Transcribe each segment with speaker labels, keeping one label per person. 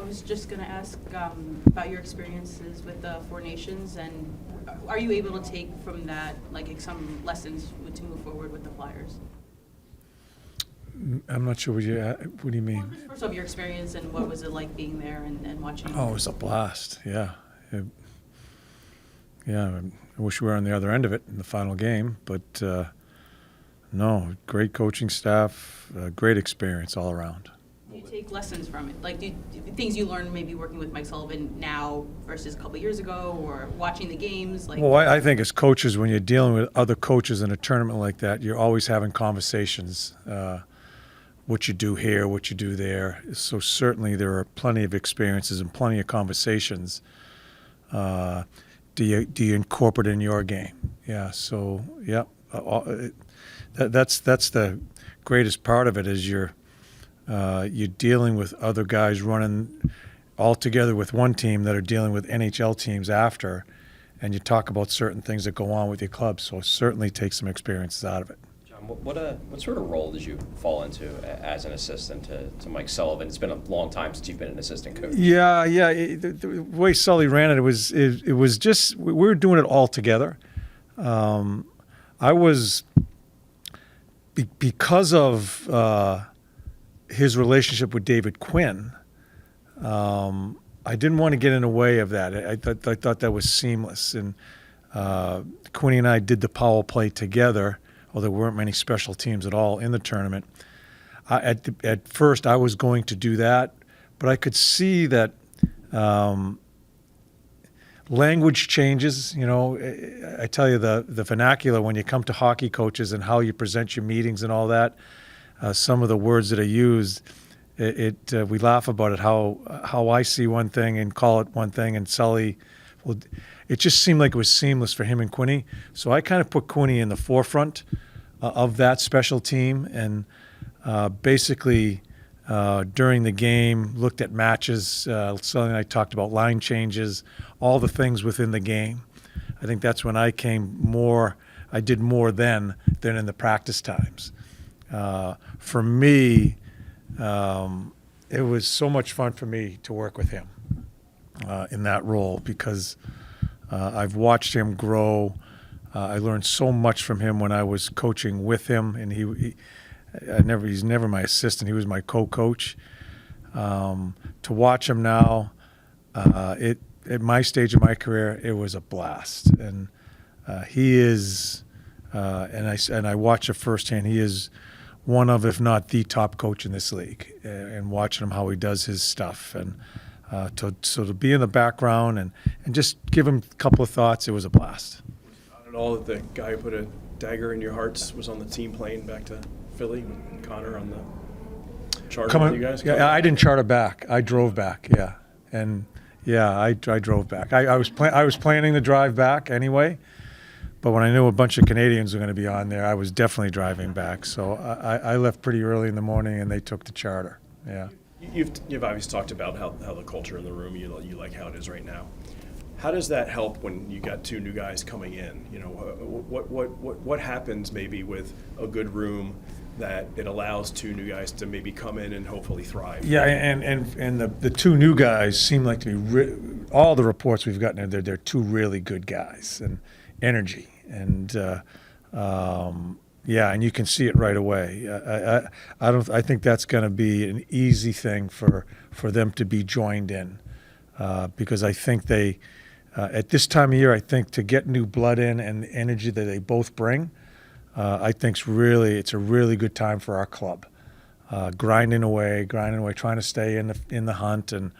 Speaker 1: was just going to ask about your experiences with the Four Nations, and are you able to take from that like some lessons to move forward with the Flyers?
Speaker 2: I'm not sure what do you mean?
Speaker 1: Well, just first off, your experience and what was it like being there and watching?
Speaker 2: Oh, it was a blast. Yeah. I wish we were on the other end of it in the final game, but no, great coaching staff, great experience all around.
Speaker 1: Do you take lessons from it? Like, things you learned maybe working with Mike Sullivan now versus a couple of years ago, or watching the games? Like,
Speaker 2: well, I think as coaches, when you're dealing with other coaches in a tournament like that, you're always having conversations. What you do here, what you do there. So certainly there are plenty of experiences and plenty of conversations. Do you incorporate in your game? Yeah. So yeah, that's the greatest part of it is you're dealing with other guys running all together with one team that are dealing with NHL teams after, and you talk about certain things that go on with your club. So certainly take some experiences out of it.
Speaker 3: What sort of role did you fall into as an assistant to Mike Sullivan? It's been a long time since you've been an assistant coach.
Speaker 2: Yeah. The way Sully ran it was just we were doing it all together. I was because of his relationship with David Quinn. I didn't want to get in the way of that. I thought that was seamless, and Quinny and I did the power play together. Well, there weren't many special teams at all in the tournament. At first, I was going to do that, but I could see that language changes. You know, I tell you the vernacular when you come to hockey coaches and how you present your meetings and all that. Some of the words that are used, we laugh about it. How I see one thing and call it one thing, and Sully. Well, it just seemed like it was seamless for him and Quinny. So I kind of put Quinny in the forefront of that special team, and basically during the game looked at matches. Sully and I talked about line changes, all the things within the game. I think that's when I did more then than in the practice times. For me, it was so much fun for me to work with him in that role because I've watched him grow. I learned so much from him when I was coaching with him, and he's never my assistant. He was my co-coach. To watch him now, at my stage of my career, it was a blast. And he is, and I watch it firsthand. He is one of, if not the top coach in this league. And watching him how he does his stuff, and to be in the background and just give him a couple of thoughts, it was a blast.
Speaker 4: Not at all that the guy who put a dagger in your hearts was on the team plane back to Philly, and Connor on the charter with you guys?
Speaker 2: Yeah, I didn't charter back. I drove back. Yeah, and yeah, I drove back. I was planning to drive back anyway, but when I knew a bunch of Canadians were going to be on there, I was definitely driving back. So I left pretty early in the morning, and they took the charter. Yeah.
Speaker 4: You've obviously talked about how the culture in the room, you like how it is right now. How does that help when you got two new guys coming in? You know, what happens maybe with a good room that it allows two new guys to maybe come in and hopefully thrive?
Speaker 2: Yeah, and the two new guys seem like to be all the reports we've gotten. They're two really good guys and energy, and yeah, and you can see it right away. I think that's going to be an easy thing for them to be joined in, because I think they. At this time of year, I think to get new blood in and the energy that they both bring, I think it's a really good time for our club. Grinding away, trying to stay in the hunt and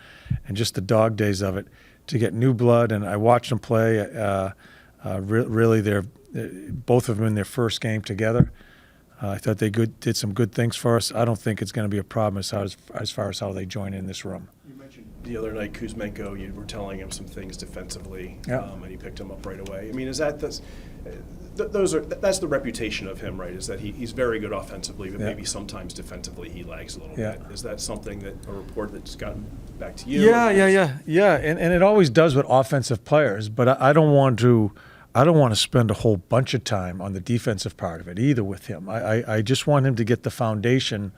Speaker 2: just the dog days of it. To get new blood, and I watched them play. Really, they're both of them in their first game together. I thought they did some good things for us. I don't think it's going to be a problem as far as how they join in this room.
Speaker 4: You mentioned the other night Kusenko, you were telling him some things defensively, and he picked him up right away. I mean, is that's the reputation of him, right? Is that he's very good offensively, but maybe sometimes defensively he lags a little bit. Is that something a report that's gotten back to you?
Speaker 2: Yeah, and it always does with offensive players, but I don't want to spend a whole bunch of time on the defensive part of it either with him. I just want him to get the foundation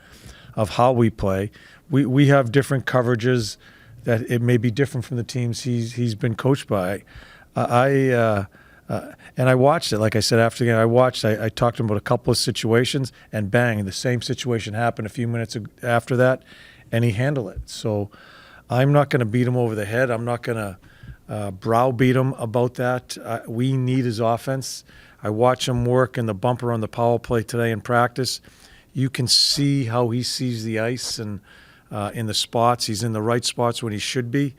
Speaker 2: of how we play. We have different coverages that it may be different from the teams he's been coached by. And I watched it. Like I said, after the game, I talked to him about a couple of situations, and bang, the same situation happened a few minutes after that, and he handled it. So I'm not going to beat him over the head. I'm not going to browbeat him about that. We need his offense. I watch him work in the bumper on the power play today in practice. You can see how he sees the ice and in the spots. He's in the right spots when he should be.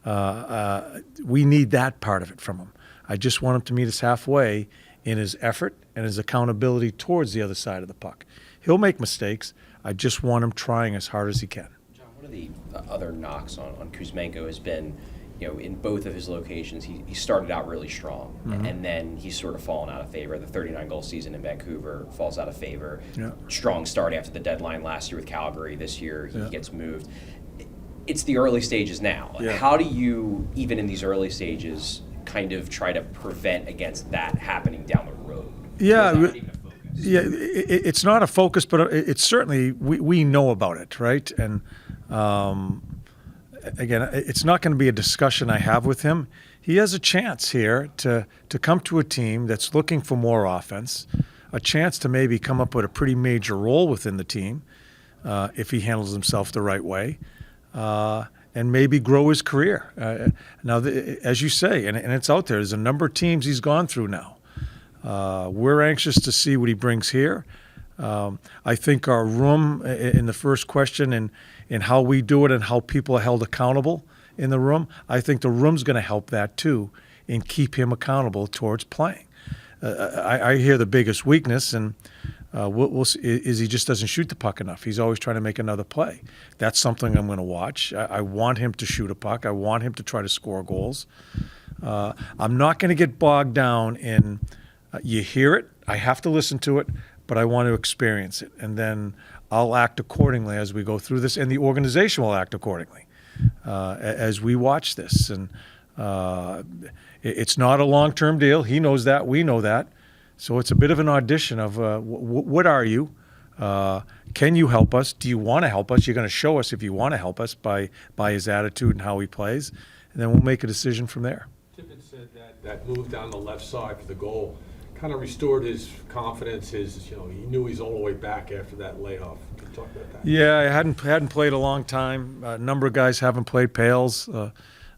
Speaker 2: We need that part of it from him. I just want him to meet us halfway in his effort and his accountability towards the other side of the puck. He'll make mistakes. I just want him trying as hard as he can.
Speaker 3: John, one of the other knocks on Kusenko has been, in both of his locations, he started out really strong, and then he's sort of fallen out of favor. The 39-goal season in Vancouver falls out of favor.
Speaker 2: Yeah.
Speaker 3: Strong start after the deadline last year with Calgary. This year he gets moved. It's the early stages now.
Speaker 2: Yeah.
Speaker 3: How do you, even in these early stages, kind of try to prevent against that happening down the road?
Speaker 2: Yeah,
Speaker 3: Or is that even a focus?
Speaker 2: Yeah, it's not a focus, but it's certainly we know about it, right? And again, it's not going to be a discussion I have with him. He has a chance here to come to a team that's looking for more offense, a chance to maybe come up with a pretty major role within the team if he handles himself the right way, and maybe grow his career. Now, as you say, and it's out there, there's a number of teams he's gone through now. We're anxious to see what he brings here. I think our room, in the first question, in how we do it and how people are held accountable in the room, I think the room's going to help that too, and keep him accountable towards playing. I hear the biggest weakness, and we'll see, is he just doesn't shoot the puck enough. He's always trying to make another play. That's something I'm going to watch. I want him to shoot a puck. I want him to try to score goals. I'm not going to get bogged down in you hear it, I have to listen to it, but I want to experience it. And then I'll act accordingly as we go through this, and the organization will act accordingly as we watch this. And it's not a long-term deal. He knows that. We know that. So it's a bit of an audition of what are you? Can you help us? Do you want to help us? You're going to show us if you want to help us by his attitude and how he plays. And then we'll make a decision from there.
Speaker 5: Tippett said that move down the left side for the goal kind of restored his confidence. He knew he's all the way back after that layoff. Can you talk about that?
Speaker 2: Yeah, I hadn't played a long time. A number of guys haven't played. Pales,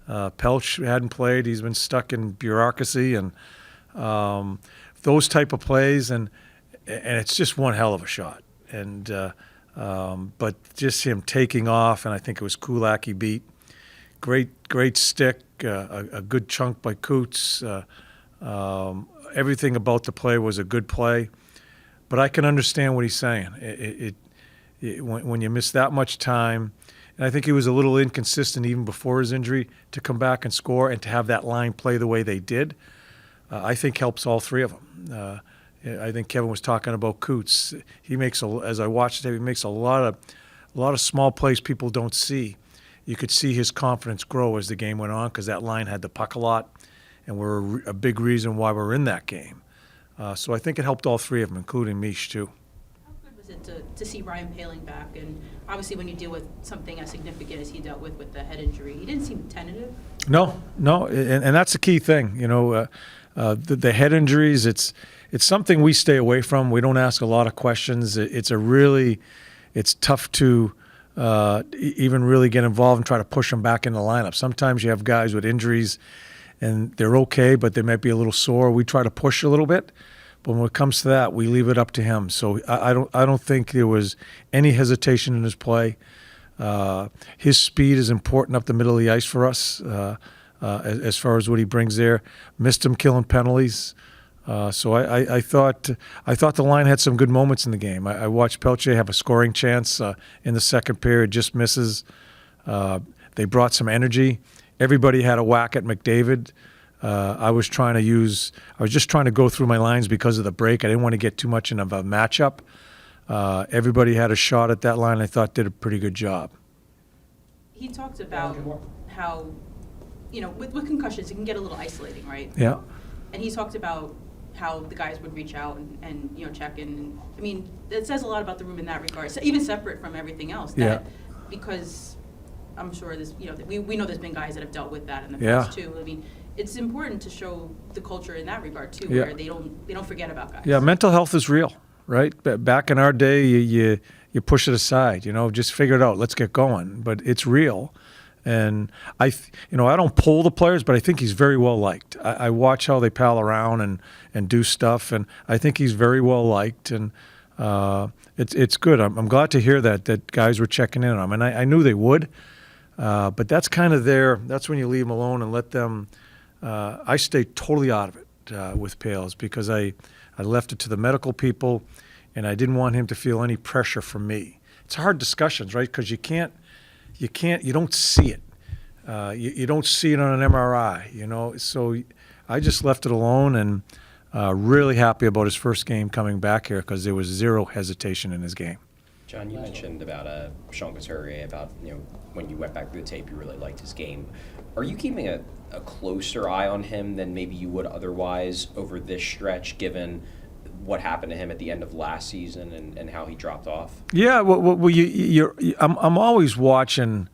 Speaker 2: Pelch hadn't played. He's been stuck in bureaucracy and those type of plays, and it's just one hell of a shot. And but just him taking off, and I think it was Kulak he beat. Great stick, a good chunk by Coots. Everything about the play was a good play, but I can understand what he's saying. When you miss that much time, and I think he was a little inconsistent even before his injury, to come back and score and to have that line play the way they did, I think helps all three of them. I think Kevin was talking about Coots. He makes, as I watched it, he makes a lot of small plays people don't see. You could see his confidence grow as the game went on because that line had the puck a lot, and we're a big reason why we're in that game. So I think it helped all three of them, including Mish, too.
Speaker 1: How good was it to see Ryan Paling back? And obviously when you deal with something as significant as he dealt with the head injury, he didn't seem tentative. No,
Speaker 2: and that's the key thing. The head injuries, it's something we stay away from. We don't ask a lot of questions. It's tough to even really get involved and try to push them back in the lineup. Sometimes you have guys with injuries and they're okay, but they might be a little sore. We try to push a little bit, but when it comes to that, we leave it up to him. So I don't think there was any hesitation in his play. His speed is important up the middle of the ice for us as far as what he brings there. Missed him killing penalties. So I thought the line had some good moments in the game. I watched Pelche have a scoring chance in the second period, just misses. They brought some energy. Everybody had a whack at McDavid. I was just trying to go through my lines because of the break. I didn't want to get too much into a matchup. Everybody had a shot at that line. I thought did a pretty good job.
Speaker 1: He talked about how, with concussions, it can get a little isolating, right?
Speaker 2: Yeah.
Speaker 1: And he talked about how the guys would reach out and check in. I mean, it says a lot about the room in that regard, so even separate from everything else. Because I'm sure this, we know there's been guys that have dealt with that in the
Speaker 2: Yeah.
Speaker 1: past too. I mean, it's important to show the culture in that regard too,
Speaker 2: Yeah.
Speaker 1: where they don't forget about guys.
Speaker 2: Yeah, mental health is real, right? Back in our day, you push it aside, just figure it out. Let's get going. But it's real. And I don't poll the players, but I think he's very well liked. I watch how they pal around and do stuff, and I think he's very well liked. And it's good. I'm glad to hear that guys were checking in on him, and I knew they would. But that's kind of that's when you leave them alone and let them. I stay totally out of it with Pales because I left it to the medical people, and I didn't want him to feel any pressure from me. It's hard discussions, right? Because you don't see it. You don't see it on an MRI, So I just left it alone, and really happy about his first game coming back here because there was zero hesitation in his game.
Speaker 3: John, you mentioned about Sean Couturier, about when you went back through the tape, you really liked his game. Are you keeping a closer eye on him than maybe you would otherwise over this stretch, given what happened to him at the end of last season and how he dropped off?
Speaker 2: Yeah, I'm always watching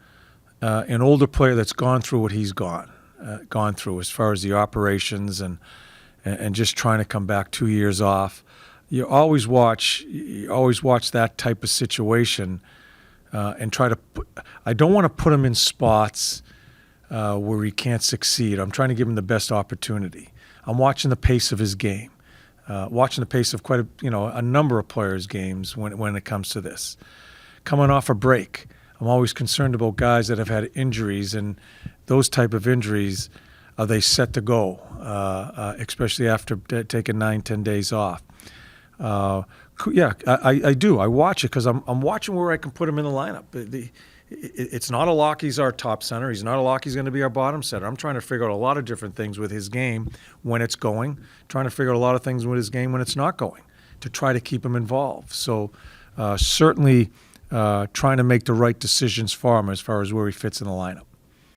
Speaker 2: an older player that's gone through what he's gone through as far as the operations and just trying to come back 2 years off. You always watch that type of situation and try to. I don't want to put him in spots where he can't succeed. I'm trying to give him the best opportunity. I'm watching the pace of his game. Watching the pace of quite a number of players' games when it comes to this. Coming off a break, I'm always concerned about guys that have had injuries, and those type of injuries, are they set to go, especially after taking 9-10 days off. I do. I watch it because I'm watching where I can put him in the lineup. It's not a lock he's our top center. He's not a lock he's going to be our bottom center. I'm trying to figure out a lot of different things with his game when it's going, trying to figure out a lot of things with his game when it's not going to try to keep him involved. So certainly trying to make the right decisions for him as far as where he fits in the lineup.